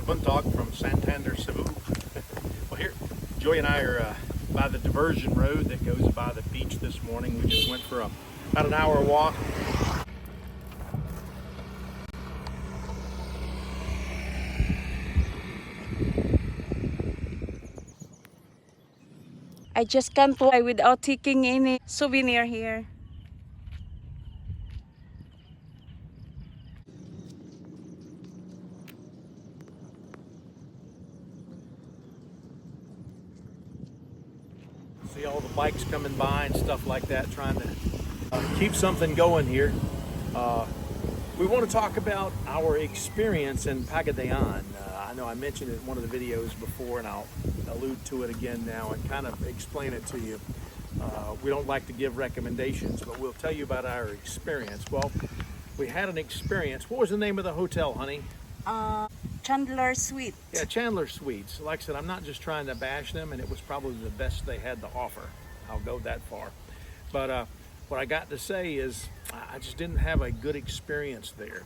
Puntog from Santander, Cebu. Well, here, Joy and I are by the diversion road that goes by the beach this morning. We just went for about an hour walk. I just can't fly without taking any souvenir here. See all the bikes coming by and stuff like that, trying to keep something going here. We want to talk about our experience in Pagadian. I know I mentioned it in one of the videos before, and I'll allude to it again now and kind of explain it to you. We don't like to give recommendations, but we'll tell you about our experience. Well, we had an experience. What was the name of the hotel, honey? Chandler Suite. Yeah, Chandler Suites. Like I said, I'm not just trying to bash them, and it was probably the best they had to offer. I'll go that far. But what I got to say is I just didn't have a good experience there.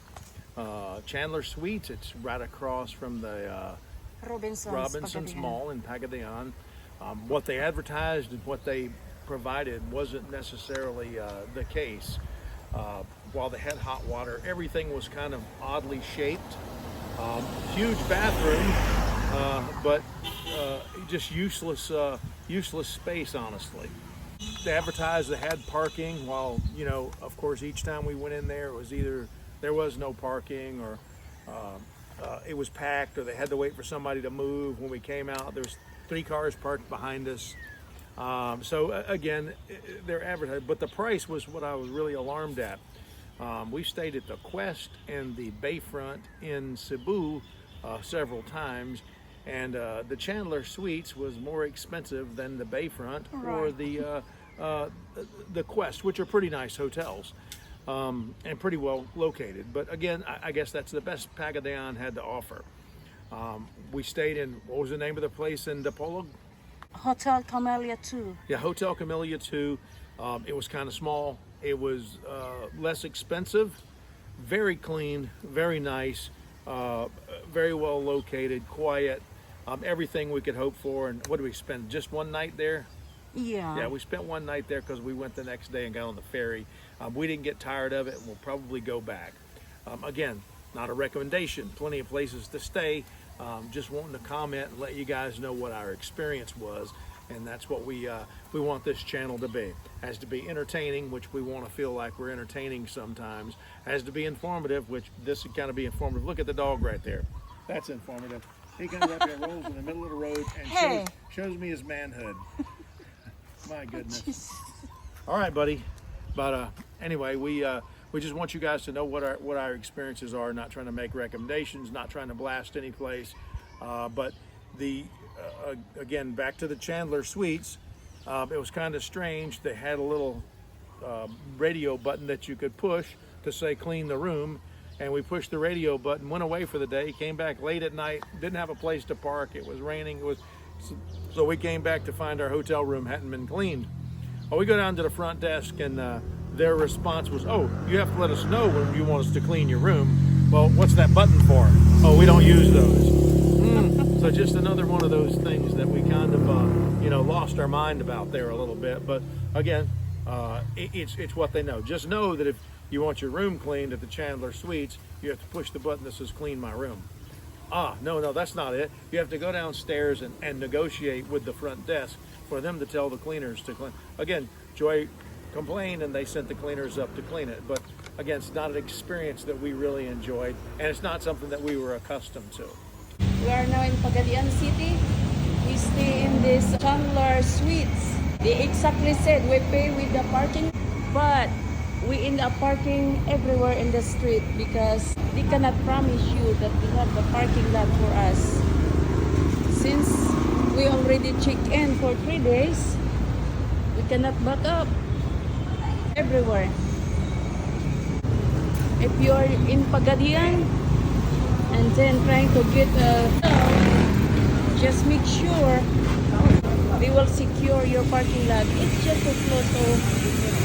Chandler Suites, it's right across from the Robinson's Mall in Pagadian. What they advertised and what they provided wasn't necessarily the case. While they had hot water, everything was kind of oddly shaped. Huge bathroom, but just useless space, honestly. They advertised they had parking, while, you know, of course, each time we went in there, it was either there was no parking, or it was packed, or they had to wait for somebody to move. When we came out, there was 3 cars parked behind us. So again, they're advertised, but the price was what I was really alarmed at. We stayed at the Quest and the Bayfront in Cebu several times, and the Chandler Suites was more expensive than the Bayfront or the Quest, which are pretty nice hotels and pretty well located. But again, I guess that's the best Pagadian had to offer. We stayed in, what was the name of the place in Dipolog? Hotel Camellia 2. Yeah, Hotel Camellia 2. It was kind of small. It was less expensive, very clean, very nice, very well located, quiet, everything we could hope for. And what did we spend? Just one night there? Yeah, we spent one night there because we went the next day and got on the ferry. We didn't get tired of it, and we'll probably go back. Again, not a recommendation, plenty of places to stay. Just wanting to comment and let you guys know what our experience was. And that's what we want this channel to be. Has to be entertaining, which we want to feel like we're entertaining sometimes. Has to be informative, which this would kind of be informative. Look at the dog right there. That's informative. He comes up here, rolls in the middle of the road, and shows me his manhood. My goodness. All right, buddy. But anyway, we just want you guys to know what our experiences are. Not trying to make recommendations, not trying to blast any place, but again, back to the Chandler Suites. It was kind of strange. They had a little radio button that you could push to say clean the room, and we pushed the radio button, went away for the day, came back late at night, didn't have a place to park, it was raining, so we came back to find our hotel room hadn't been cleaned. Well, we go down to the front desk, and their response was, "Oh, you have to let us know when you want us to clean your room." Well, what's that button for? Oh, we don't use those. So just another one of those things that we kind of, lost our mind about there a little bit. But again, it's what they know. Just know that if you want your room cleaned at the Chandler Suites, you have to push the button that says clean my room. No, that's not it. You have to go downstairs and negotiate with the front desk for them to tell the cleaners to clean. Again, Joy complained and they sent the cleaners up to clean it. But again, it's not an experience that we really enjoyed, and it's not something that we were accustomed to. we are now in Pagadian City. We stay in this Chandler Suites. They exactly said we pay with the parking, but we end up parking everywhere in the street because they cannot promise you that they have the parking lot for us. Since we already checked in for 3 days, we cannot back up everywhere. If you are in Pagadian and then trying to get a hotel, just make sure they will secure your parking lot. It's just as close to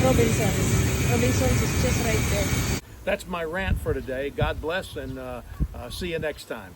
Robinson's. Robinson's is just right there. That's my rant for today. God bless, and see you next time.